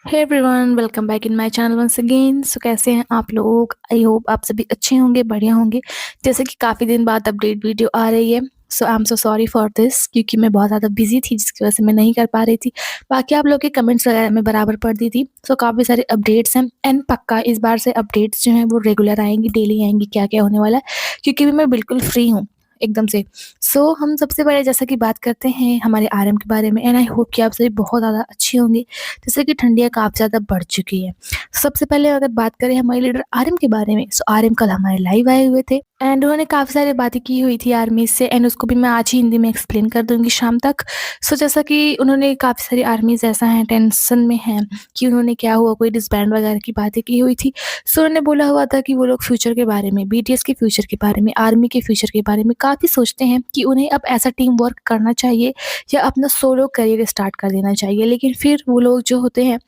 Hey everyone, welcome back in my channel once again. So कैसे हैं आप लोग? आई होप आप सभी अच्छे होंगे, बढ़िया होंगे। जैसे कि काफ़ी दिन बाद अपडेट वीडियो आ रही है, so I am so sorry for this, क्योंकि मैं बहुत ज़्यादा बिजी थी जिसकी वजह से मैं नहीं कर पा रही थी। बाकी आप लोग के कमेंट्स वगैरह मैं बराबर पढ़ती थी। सो काफ़ी सारे अपडेट्स हैं एंड पक्का इस बार से अपडेट्स जो हैं वो रेगुलर आएंगी, डेली आएंगी, क्या क्या होने वाला है, क्योंकि अभी मैं बिल्कुल फ्री हूँ एकदम से। सो हम सबसे पहले जैसा कि बात करते हैं हमारे आरएम के बारे में, एंड आई होप कि आप सभी बहुत ज़्यादा अच्छे होंगे। जैसे कि ठंडियाँ काफ़ी ज़्यादा बढ़ चुकी है। सबसे पहले अगर बात करें हमारे लीडर आरएम के बारे में, सो आरएम कल हमारे लाइव आए हुए थे एंड उन्होंने काफ़ी सारी बातें की हुई थी आर्मी से, एंड उसको भी मैं आज ही हिंदी में एक्सप्लेन कर दूंगी शाम तक। सो जैसा कि उन्होंने काफ़ी सारी आर्मीज ऐसा हैं टेंशन में हैं कि उन्होंने क्या हुआ, कोई डिसबैंड वगैरह की बातें की हुई थी। सो उन्होंने बोला हुआ था कि वो लोग फ्यूचर के बारे में, बीटीएस के फ्यूचर के बारे में, आर्मी के फ्यूचर के बारे में काफ़ी सोचते हैं कि उन्हें अब ऐसा टीम वर्क करना चाहिए या अपना सोलो करियर स्टार्ट कर देना चाहिए। लेकिन फिर वो लोग जो होते हैं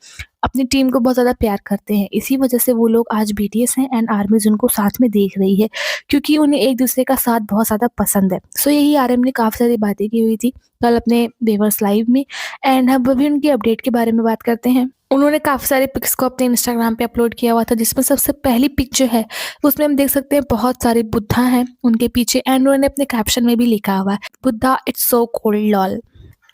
अपनी टीम को बहुत ज़्यादा प्यार करते हैं। इसी वजह से वो लोग आज बीटीएस हैं एंड आर्मीज़ उनको साथ में देख रही है, क्योंकि उन्हें एक-दूसरे का साथ बहुत ज़्यादा पसंद है। सो यही आरएम ने काफ़ी सारी बातें की हुई थी कल अपने व्यूअर्स लाइव में, एंड हम अभी उनकी अपडेट के बारे में बात करते हैं। उन्होंने काफ़ी सारे पिक्स को अपने इंस्टाग्राम पे अपलोड किया हुआ था, जिसमें सबसे पहली पिक जो है उसमें हम देख सकते हैं बहुत सारे बुद्धा हैं उनके पीछे, एंड उन्होंने अपने कैप्शन में भी लिखा हुआ है, Buddha it's so cold lol.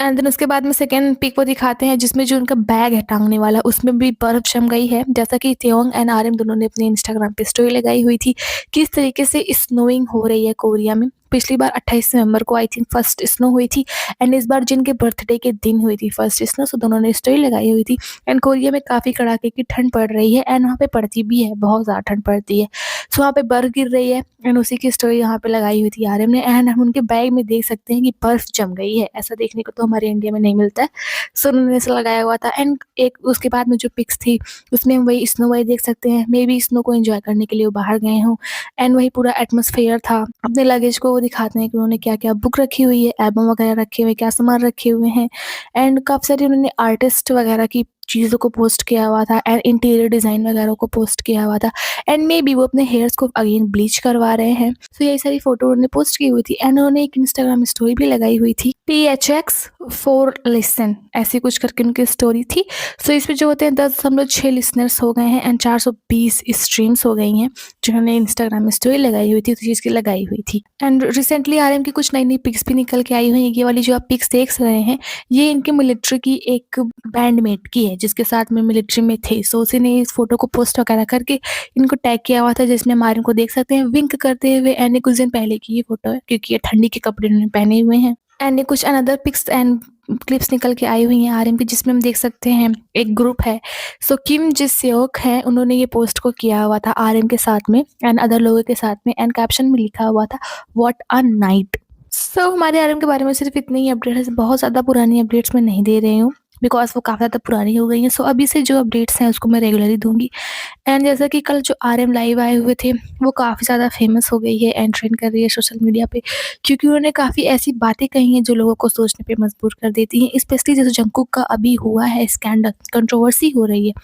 And then उसके बाद में सेकंड पिक वो दिखाते हैं जिसमें जो उनका बैग है टांगने वाला, उसमें भी बर्फ जम गई है। जैसा कि त्योंग एंड आर्यन दोनों ने अपने इंस्टाग्राम पे स्टोरी लगाई हुई थी किस तरीके से स्नोइंग हो रही है कोरिया में। पिछली बार 28 नवंबर को आई थिंक फर्स्ट स्नो हुई थी, एंड इस बार जिनके बर्थडे के दिन हुई थी फर्स्ट स्नो, सो दोनों ने स्टोरी लगाई हुई थी। एंड कोरिया में काफ़ी कड़ाके की ठंड पड़ रही है एंड वहाँ पे पड़ती भी है, बहुत ज़्यादा ठंड पड़ती है। सो वहाँ पे बर्फ गिर रही है एंड उसी की स्टोरी यहाँ पे लगाई हुई थी आर्यन ने, एंड हम उनके बैग में देख सकते हैं कि बर्फ जम गई है। ऐसा देखने को तो हमारे इंडिया में नहीं मिलता है। सो उन्होंने ऐसा लगाया हुआ था, एंड एक उसके बाद में जो पिक्स थी उसमें हम वही स्नो वही देख सकते हैं, मे बी स्नो को एंजॉय करने के लिए वो बाहर गए हों, एंड वही पूरा एटमॉस्फेयर था। अपने लगेज को वो दिखाते हैं कि उन्होंने क्या-क्या बुक रखी हुई है, एल्बम वगैरह रखे हुए, क्या सामान रखे हुए हैं, एंड काफ़ी सारी उन्होंने आर्टिस्ट वगैरह की चीज़ों को पोस्ट किया हुआ था एंड इंटीरियर डिज़ाइन वगैरह को पोस्ट किया हुआ था, एंड मे बी वो अपने हेयर्स को अगेन ब्लीच करवा रहे हैं। सो यही सारी फ़ोटो उन्होंने पोस्ट की हुई थी, एंड उन्होंने एक इंस्टाग्राम स्टोरी भी लगाई हुई थी, PHX फॉर लिसन, ऐसी कुछ करके उनकी स्टोरी थी। सो इसमें जो होते हैं 10.6 लिसनर्स हो गए हैं एंड 420 स्ट्रीम्स हो गई हैं, जिन्होंने इंस्टाग्राम में स्टोरी लगाई हुई थी, उस चीज़ की लगाई हुई थी। एंड रिसेंटली आरएम की कुछ नई-नई पिक्स भी निकल के आई हुई हैं। ये वाली जो आप पिक्स देख रहे हैं, ये इनके मिलिट्री की एक बैंडमेट की है, जिसके साथ में मिलिट्री में थे। सो उसी ने इस फ़ोटो को पोस्ट वगैरह करके इनको टैग किया हुआ था, जिसमें हम आर्यन को देख सकते हैं विंक करते हुए, एंड ये कुछ दिन पहले की ये फ़ोटो है, क्योंकि ये ठंडी के कपड़े उन्होंने पहने हुए हैं। एंड ये कुछ अनदर पिक्स एंड क्लिप्स निकल के आई हुई हैं आर्यन की, जिसमें हम देख सकते हैं एक ग्रुप है। सो किम जिसयोक हैं, उन्होंने ये पोस्ट को किया हुआ था आर्यन के साथ में एंड अदर लोगों के साथ में, एंड कैप्शन में लिखा हुआ था व्हाट अ नाइट। सो हमारे आर्यन के बारे में सिर्फ इतनी ही अपडेट है, बहुत ज़्यादा पुरानी अपडेट्स मैं नहीं दे रही हूँ, बिकॉज़ वो काफ़ी ज़्यादा पुरानी हो गई हैं। सो अभी से जो अपडेट्स हैं उसको मैं रेगुलरली दूँगी। एंड जैसा कि कल जो आरएम लाइव आए हुए थे, वो काफ़ी ज़्यादा फेमस हो गई है एंड ट्रेंड कर रही है सोशल मीडिया पे, क्योंकि उन्होंने काफ़ी ऐसी बातें कही हैं जो लोगों को सोचने पे मजबूर कर देती हैं। स्पेशली जैसे जंगकुक का अभी हुआ है स्कैंडल, कंट्रोवर्सी हो रही है,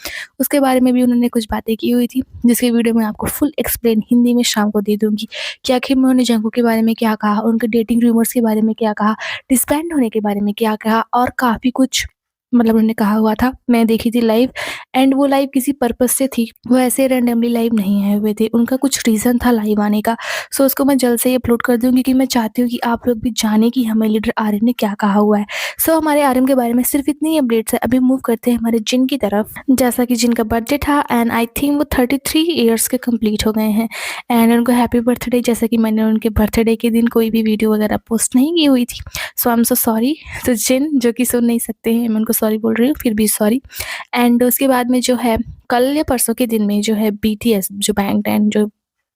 उसके बारे में भी उन्होंने कुछ बातें की हुई थी, जिसकी वीडियो मैं आपको फुल एक्सप्लेन हिंदी में शाम को दे दूँगी कि आखिर में उन्होंने जंगकुक के बारे में क्या कहा, उनके डेटिंग रूमर्स के बारे में क्या कहा, डिसबैंड होने के बारे में क्या कहा, और काफ़ी कुछ मतलब उन्होंने कहा हुआ था। मैं देखी थी लाइव, एंड वो लाइव किसी पर्पज़ से थी, वो ऐसे रैंडमली लाइव नहीं आए हुए थे, उनका कुछ रीज़न था लाइव आने का। सो उसको मैं जल्द से ही अपलोड कर दूँगी, क्योंकि मैं चाहती हूँ कि आप लोग भी जानें कि हमारे लीडर आर्यन ने क्या कहा हुआ है। सो हमारे आर्यन के बारे में सिर्फ इतनी ही अपडेट्स है। अभी मूव करते हैं हमारे जिन की तरफ। जैसा कि जिन का बर्थडे था एंड आई थिंक वो 33 ईयर्स के कंप्लीट हो गए हैं, एंड उनको हैप्पी बर्थडे। जैसा कि मैंने उनके बर्थडे के दिन कोई भी वीडियो वगैरह पोस्ट नहीं की हुई थी, सो आई एम सो सॉरी। तो जिन जो कि सुन नहीं सकते हैं, मैं उनको सॉरी बोल रही हूँ, फिर भी सॉरी। एंड उसके बाद में जो है कल या परसों के दिन में जो है बीटीएस जो बैंग एंड जो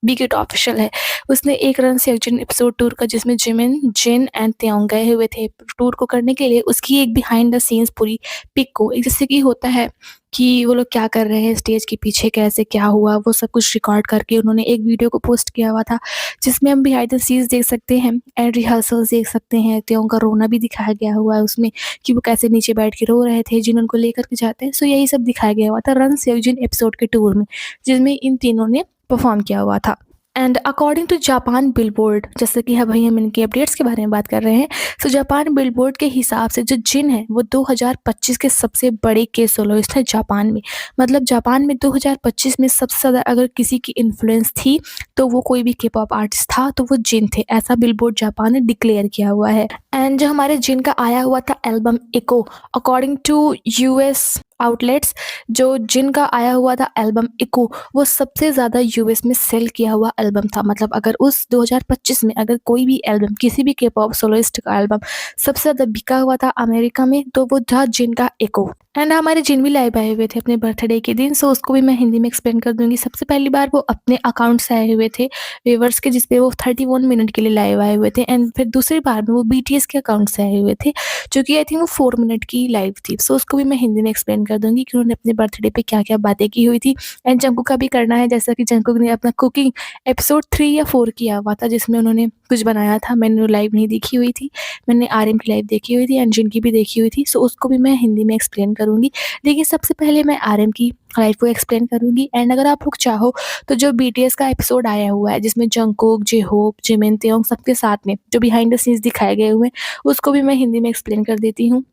बिगेट ऑफिशियल है, उसने एक रन से अर्जुन एपिसोड टूर का, जिसमें जिमिन जिन एंड त्योंग गए हुए थे टूर को करने के लिए, उसकी एक बिहाइंड द सीन्स पूरी पिक को, एक जैसे कि होता है कि वो लोग क्या कर रहे हैं स्टेज के पीछे, कैसे क्या हुआ, वो सब कुछ रिकॉर्ड करके उन्होंने एक वीडियो को पोस्ट किया हुआ था, जिसमें हम बिहाइंड द सीन्स देख सकते हैं एंड रिहर्सल्स देख सकते हैं। त्योंग का रोना भी दिखाया गया हुआ है उसमें, कि वो कैसे नीचे बैठ के रो रहे थे जिन उनको लेकर के जाते हैं। सो यही सब दिखाया गया हुआ था रन से अर्जुन एपिसोड के टूर में, जिसमें इन तीनों ने परफॉर्म किया हुआ था। And according to Japan Billboard, जैसे कि अब हम इनके अपडेट्स के बारे में बात कर रहे हैं। सो जापान बिलबोर्ड के हिसाब से जो जिन है वो 2025 के सबसे बड़े के सोलोइस्ट है जापान में। मतलब जापान में 2025 में सबसे ज़्यादा अगर किसी की इन्फ्लुएंस थी तो वो कोई भी के पॉप आर्टिस्ट था तो वो जिन थे, ऐसा बिलबोर्ड जापान ने डिक्लेयर किया हुआ है। एंड जो हमारे जिन का आया हुआ था album Echo, according to US outlets, जो जिन का आया हुआ था एल्बम इको वो सबसे ज़्यादा यूएस में सेल किया हुआ एल्बम था। मतलब अगर उस 2025 में अगर कोई भी एल्बम, किसी भी के पॉप सोलोइस्ट का एल्बम सबसे ज़्यादा बिका हुआ था अमेरिका में तो वो था जिन का इको। एंड हमारे जिन भी लाइव आए हुए थे अपने बर्थडे के दिन, सो उसको भी मैं हिंदी में एक्सप्लेन कर दूंगी। सबसे पहली बार वो अपने अकाउंट से आए हुए थे व्यूवर्स के, जिसपे वो 31 मिनट के लिए लाइव आए हुए थे। एंड फिर दूसरी बार में वो बीटीएस के अकाउंट से आए हुए थे, जो कि आई थिंक वो 4 मिनट की लाइव थी। सो उसको भी मैं हिंदी में एक्सप्लेन कर दूंगी कि उन्होंने अपने बर्थडे पे क्या क्या बातें की हुई थी। एंड जंकुक का भी करना है, जैसा कि जंकुक ने अपना कुकिंग एपिसोड 3 या 4 किया हुआ था जिसमें उन्होंने कुछ बनाया था। मैंने लाइव नहीं देखी हुई थी, मैंने आर्यन की लाइव देखी हुई थी एंड जिनकी भी देखी हुई थी। सो उसको भी मैं हिंदी में एक्सप्लेन करूंगी। लेकिन सबसे पहले मैं आर्यन की लाइव को एक्सप्लेन करूंगी। एंड अगर आप लोग चाहो तो जो बीटीएस का एपिसोड आया हुआ है जिसमें जंकुक, जेहोप, जिमिन, तेयोंग सबके साथ में जो बिहाइंड द सीन्स दिखाए गए हुए हैं उसको भी मैं हिंदी में एक्सप्लेन कर देती हूँ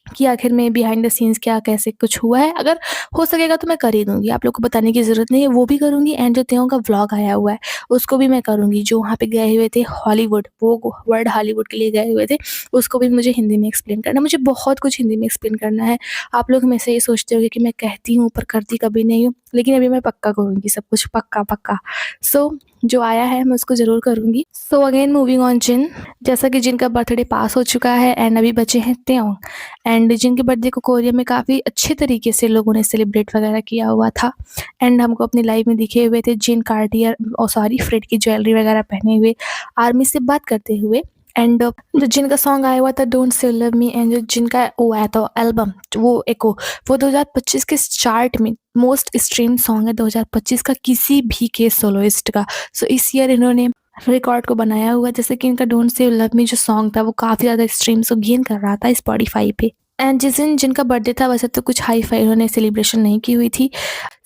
कि आखिर में बिहाइंड द सीन्स क्या कैसे कुछ हुआ है। अगर हो सकेगा तो मैं कर ही दूँगी, आप लोग को बताने की ज़रूरत नहीं है, वो भी करूँगी। एंड जो त्यों का व्लॉग आया हुआ है उसको भी मैं करूँगी, जो वहाँ पे गए हुए थे हॉलीवुड, वो वर्ल्ड हॉलीवुड के लिए गए हुए थे, उसको भी मुझे हिंदी में एक्सप्लेन करना है। मुझे बहुत कुछ हिंदी में एक्सप्लेन करना है। आप लोग हमेशा ये सोचते होंगे कि मैं कहती हूँ पर करती कभी नहीं हूँ, लेकिन अभी मैं पक्का करूँगी सब कुछ, पक्का पक्का। सो जो आया है मैं उसको ज़रूर करूँगी। सो अगेन मूविंग ऑन जिन, जैसा कि जिनका बर्थडे पास हो चुका है एंड अभी बचे हैं त्यों। एंड जिनके बर्थडे को कोरिया में काफ़ी अच्छे तरीके से लोगों ने सेलिब्रेट वगैरह किया हुआ था। एंड हमको अपनी लाइव में दिखे हुए थे जिन कार्टियर और सॉरी फ्रेड की ज्वेलरी वगैरह पहने हुए, आर्मी से बात करते हुए। एंड जो जिनका सॉन्ग आया हुआ था don't say love me, and जो जिनका वो आया था एल्बम वो एको, वो 2025 के चार्ट में मोस्ट स्ट्रीम सॉन्ग है 2025 का किसी भी के सोलोइस्ट का। सो इस ईयर इन्होंने रिकॉर्ड को बनाया हुआ, जैसे कि इनका डोंट से लव मी जो सॉन्ग था वो काफ़ी ज़्यादा स्ट्रीम्स को गेन कर रहा था स्पॉटिफाई पे। एंड जिस दिन जिनका बर्थडे था वैसे तो कुछ हाई फाई उन्होंने सेलिब्रेशन नहीं की हुई थी।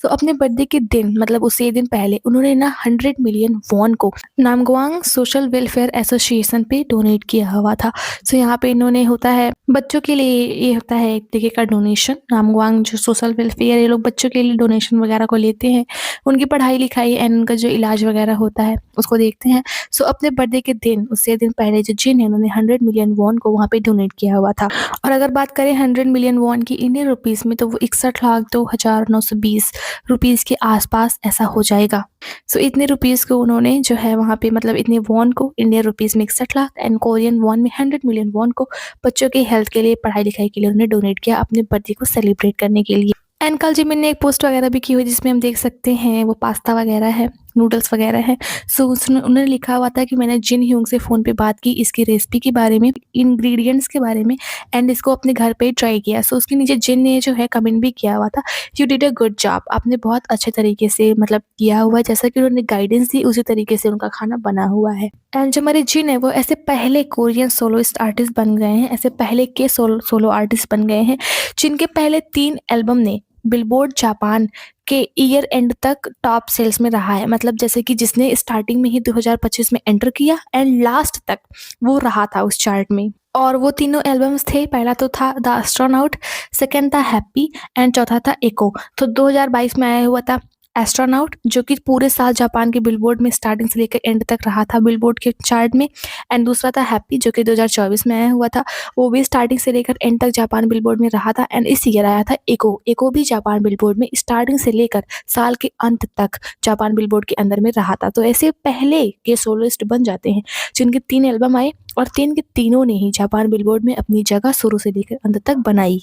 तो अपने बर्थडे के दिन मतलब उससे एक दिन पहले उन्होंने ना 100 मिलियन वॉन को नामगवांग सोशल वेलफेयर एसोसिएशन पे डोनेट किया हुआ था। सो यहाँ पे इन्होंने होता है बच्चों के लिए, ये होता है एक तरीके का डोनेशन। नामगवांग जो सोशल वेलफेयर, ये लोग बच्चों के लिए डोनेशन वगैरह को लेते हैं, उनकी पढ़ाई लिखाई एंड उनका जो इलाज वगैरह होता है उसको देखते हैं। सो अपने बर्थडे के दिन उससे एक दिन पहले जो जिन है उन्होंने 100 मिलियन वॉन को वहाँ पे डोनेट किया हुआ था। और अगर बात करें 100 मिलियन वॉन की इंडियन रुपीज़ में तो वो 61,02,920 रुपीज़ के आसपास ऐसा हो जाएगा। सो इतने रुपीज़ को उन्होंने जो है वहाँ पे मतलब इतने वॉन को इंडियन रुपीज़ में 61 लाख एंड कोरियन वॉन में 100 मिलियन वॉन को बच्चों के हेल्थ के लिए, पढ़ाई लिखाई के लिए उन्होंने डोनेट किया अपने बर्थडे को सेलिब्रेट करने के लिए। एंड कल जिमिन ने एक पोस्ट वगैरह भी की हुई जिसमें हम देख सकते हैं वो पास्ता वगैरह है, नूडल्स वगैरह है। सो उन्होंने लिखा हुआ था कि मैंने जिन ह्यूंग से फ़ोन पे बात की इसकी रेसिपी के बारे में, इंग्रेडिएंट्स के बारे में एंड इसको अपने घर पे ट्राई किया। सो उसके नीचे जिन ने जो है कमेंट भी किया हुआ था, you did a good job, आपने बहुत अच्छे तरीके से मतलब किया हुआ है, जैसा कि उन्होंने गाइडेंस दी उसी तरीके से उनका खाना बना हुआ है। एंड जो हमारे जिन है वो ऐसे पहले कोरियन सोलोइस्ट आर्टिस्ट बन गए हैं, ऐसे पहले के सोलो आर्टिस्ट बन गए हैं जिनके पहले 3 एल्बम ने बिलबोर्ड जापान के ईयर एंड तक टॉप सेल्स में रहा है। मतलब जैसे कि जिसने स्टार्टिंग में ही 2025 में एंटर किया एंड लास्ट तक वो रहा था उस चार्ट में। और वो तीनों एल्बम्स थे, पहला तो था द एस्ट्रोनॉट, सेकंड था हैप्पी एंड चौथा था एको। तो 2022 में आया हुआ था एस्ट्रोनॉट जो कि पूरे साल जापान के बिलबोर्ड में स्टार्टिंग से लेकर एंड तक रहा था बिलबोर्ड के चार्ट में। एंड दूसरा था हैप्पी जो कि 2024 में आया हुआ था, वो भी स्टार्टिंग से लेकर एंड तक जापान बिलबोर्ड में रहा था। एंड इस ईयर आया था एको, एको भी जापान बिलबोर्ड में स्टार्टिंग से लेकर साल के अंत तक जापान बिलबोर्ड के अंदर में रहा था। तो ऐसे पहले के सोलोइस्ट बन जाते हैं जिनके 3 एल्बम आए और 3 के तीनों ने ही जापान बिलबोर्ड में अपनी जगह शुरू से लेकर अंत तक बनाई।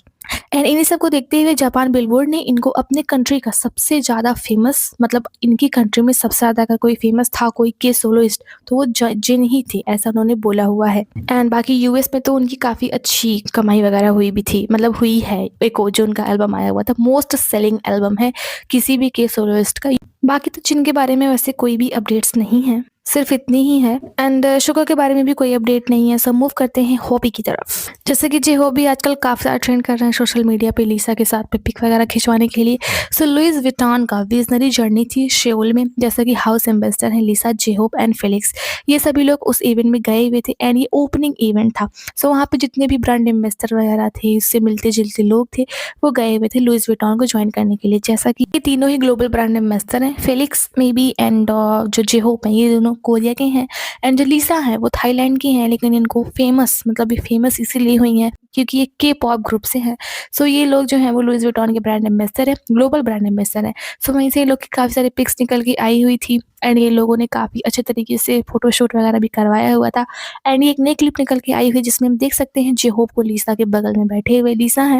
एंड इन्हीं सब को देखते हुए जापान बिलबोर्ड ने इनको अपने कंट्री का सबसे ज़्यादा फेमस, मतलब इनकी कंट्री में सबसे ज़्यादा अगर कोई फेमस था कोई के सोलोइस्ट तो वो जिन ही थे, ऐसा उन्होंने बोला हुआ है। एंड बाकी यूएस में तो उनकी काफ़ी अच्छी कमाई वगैरह हुई भी थी, मतलब हुई है। एको जो उनका एल्बम आया हुआ था मोस्ट सेलिंग एल्बम है किसी भी के सोलोइस्ट का बाकी तो जिन के बारे में वैसे कोई भी अपडेट्स नहीं है, सिर्फ इतनी ही है। एंड शुक्र के बारे में भी कोई अपडेट नहीं है। सो मूव करते हैं हॉबी की तरफ। जैसे कि जे हॉबी आजकल काफ़ी ज़्यादा ट्रेंड कर रहे हैं सोशल मीडिया पे लिसा के साथ में पिक वगैरह खिंचवाने के लिए। सो लुइस विटॉन का विजनरी जर्नी थी शेउल में, जैसा कि हाउस एम्बेसडर हैं लिसा, जे होप एंड फेलिक्स। ये सभी लोग उस इवेंट में गए हुए थे एंड ये ओपनिंग इवेंट था। सो वहाँ पे जितने भी ब्रांड एम्बेसडर वगैरह थे, इससे मिलते-जुलते लोग थे, वो गए हुए थे लुइस विटॉन को जॉइन करने के लिए। जैसा कि ये तीनों ही ग्लोबल ब्रांड एम्बेसडर हैं, फेलिक्स मे बी एंड जो जे होप हैं, ये दोनों कोरिया के हैं एंड जो लिसा है वो थाईलैंड की हैं, लेकिन इनको फेमस मतलब ये फेमस इसीलिए हुई हैं क्योंकि ये के पॉप ग्रुप से हैं। सो ये लोग जो हैं वो लुइस विटॉन के ब्रांड एम्बेसडर हैं, ग्लोबल ब्रांड एम्बेसडर हैं। सो वहीं से ये लोग की काफ़ी सारी पिक्स निकल के आई हुई थी एंड ये लोगों ने काफ़ी अच्छे तरीके से फोटोशूट वगैरह भी करवाया हुआ था। एंड ये एक नई क्लिप निकल के आई हुई जिसमें हम देख सकते हैं जे होप को लिसा के बगल में बैठे हुए। लिसा है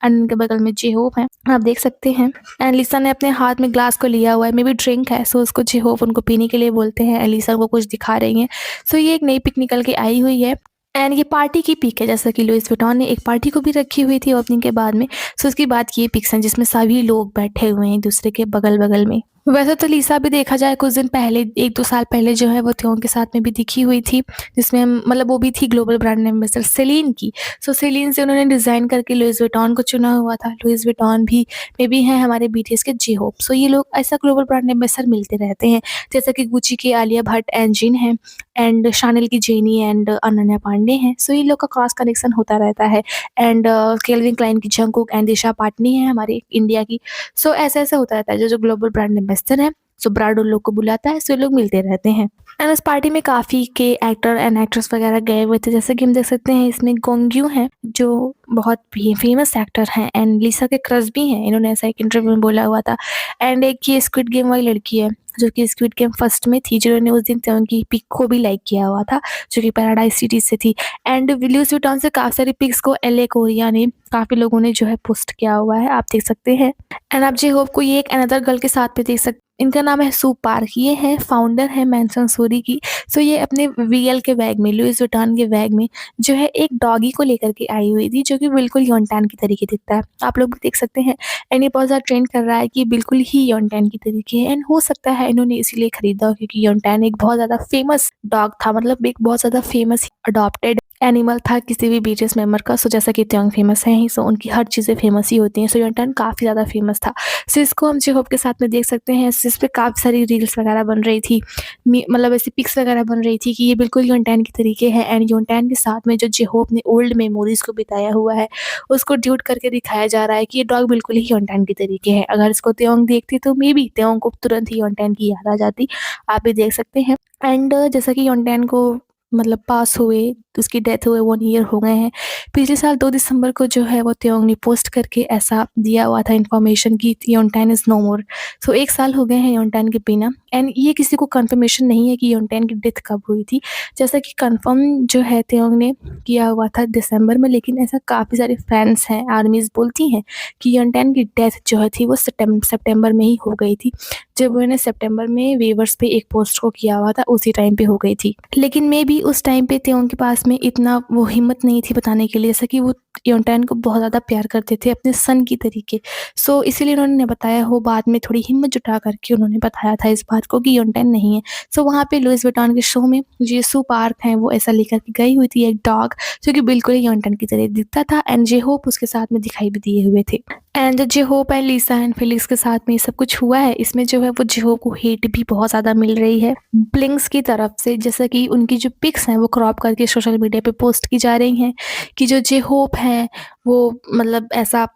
एंड उनके बगल में जे होप है, आप देख सकते हैं। एंड लिसा ने अपने हाथ में ग्लास को लिया हुआ है, मे बी ड्रिंक है, सो उसको जे होप उनको पीने के लिए बोलते हैं। लिसा को कुछ दिखा रही हैं। सो ये एक नई पिक निकल के आई हुई है एंड ये पार्टी की पिक है, जैसा कि लुइस विटॉन ने एक पार्टी को भी रखी हुई थी ओपनिंग के बाद में। सो उसकी बाद की ये पिक्स हैं जिसमें सभी लोग बैठे हुए हैं एक दूसरे के बगल-बगल में। वैसे तो लिसा भी देखा जाए कुछ दिन पहले 1-2 साल पहले जो है वो त्यों के साथ में भी दिखी हुई थी, जिसमें मतलब वो भी थी ग्लोबल ब्रांड एम्बेसडर सेलिन की। सो सेलिन से उन्होंने डिज़ाइन करके लुइस विटॉन को चुना हुआ था। लुइस विटॉन भी मे बी हैं हमारे बीटीएस के जे होप। सो ये लोग ऐसा ग्लोबल ब्रांड एम्बेसडर मिलते रहते हैं, जैसा कि गुची की आलिया भट्ट एंड जिन हैं एंड शानेल की जेनी एंड अनन्या पांडे हैं। सो इन लोग का क्रॉस कनेक्शन होता रहता है एंड केल्विन क्लाइन की जंगकुक एंड दिशा पाटनी है हमारी इंडिया की। सो ऐसा-ऐसा होता रहता है, जो ग्लोबल ब्रांड एम्बेसडर है, सो ब्रांड उन लोग को बुलाता है, सो ये लोग मिलते रहते हैं। एंड उस पार्टी में काफ़ी के एक्टर एंड एक्ट्रेस वगैरह गए हुए थे, जैसे कि हम देख सकते हैं इसमें गोंग्यू हैं, जो बहुत ही फेमस एक्टर हैं एंड लिसा के क्रश भी हैं, इन्होंने ऐसा एक इंटरव्यू में बोला हुआ था। एंड एक ये स्क्विड गेम वाली लड़की है, जो कि स्क्विड गेम फर्स्ट में थी, जिन्होंने उस दिन उनकी पिक को भी लाइक किया हुआ था, जो कि पैराडाइज सिटी से थी। एंड लुइस विटॉन से काफ़ी सारी पिक्स को एलए कोरिया ने काफ़ी लोगों ने जो है पोस्ट किया हुआ है, आप देख सकते हैं। एंड आप जे होप को ये एक अनदर गर्ल के साथ में देख सकते, इनका नाम है सू पार्क, ये है फाउंडर है मैंसन सूरी की। सो ये अपने वीएल के बैग में, लुइस विटॉन के बैग में जो है एक डॉगी को लेकर के आई हुई थी, जो कि बिल्कुल योनटैन की तरीके दिखता है, आप लोग भी देख सकते हैं। एंड ये बहुत ज़्यादा ट्रेंड कर रहा है कि बिल्कुल ही योनटैन की तरीके है एंड हो सकता है इन्होंने इसीलिए खरीदा हो क्योंकि योनटैन एक बहुत ज़्यादा फेमस डॉग था, मतलब एक बहुत ज़्यादा फेमस अडॉप्टेड एनिमल था किसी भी बीटीएस मेंबर का। सो जैसा कि त्योंग फेमस है ही, सो उनकी हर चीज़ें फेमस ही होती हैं। सो योनटैन काफ़ी ज़्यादा फेमस था। सो इसको हम जे होप के साथ में देख सकते हैं, इस पे काफ़ी सारी रील्स वगैरह बन रही थी, मतलब ऐसी पिक्स वगैरह बन रही थी कि ये बिल्कुल योनटैन के तरीके हैं एंड योनटैन के साथ में जो जे होप ने ओल्ड मेमोरीज़ को बिताया हुआ है, उसको ड्यूट करके दिखाया जा रहा है कि ये डॉग बिल्कुल ही योनटैन के तरीके है। अगर इसको त्योंग देखती तो मे बी त्योंग को तुरंत ही योनटैन की याद आ जाती, आप भी देख सकते हैं। एंड जैसा कि योनटैन को मतलब पास हुए, उसकी डेथ हुए 1 ईयर हो गए हैं। पिछले साल 2 दिसंबर को जो है वो त्योंग ने पोस्ट करके ऐसा दिया हुआ था इन्फॉर्मेशन कि योनटैन इज़ नो मोर। सो 1 साल हो गए हैं योनटैन के बिना एंड ये किसी को कन्फर्मेशन नहीं है कि योनटैन की डेथ कब हुई थी। जैसा कि कन्फर्म जो है त्योंग ने किया हुआ था दिसंबर में, लेकिन ऐसा काफ़ी सारे फैन्स हैं, आर्मीज़ बोलती हैं कि योनटैन की डेथ जो है थी वो सितंबर में ही हो गई थी। जब उन्होंने सितंबर में वेवर्स पे एक पोस्ट को किया हुआ था, उसी टाइम पे हो गई थी। लेकिन मे बी उस टाइम पे त्योंग के पास में इतना वो हिम्मत नहीं थी बताने के लिए, जैसा कि वो योनटैन को बहुत ज़्यादा प्यार करते थे अपने सन की तरीके। सो इसीलिए उन्होंने बताया हो, बाद में थोड़ी हिम्मत जुटा करके उन्होंने बताया था इस बात को कि योनटैन नहीं है। सो वहाँ पे लुइस विटॉन के शो में जो सू पार्क हैं वो ऐसा लेकर के गई हुई थी एक डॉग, जो कि बिल्कुल ही योनटैन की तरह दिखता था एंड जे होप उसके साथ में दिखाई भी दिए हुए थे। And J Hope and Lisa and Felix के साथ में ये सब कुछ हुआ है, इसमें जो है वो जे होप को हेट भी बहुत ज़्यादा मिल रही है ब्लिंक्स की तरफ से, जैसा कि उनकी जो पिक्स हैं वो क्रॉप करके सोशल मीडिया पे पोस्ट की जा रही हैं कि जो जे होप हैं वो मतलब ऐसा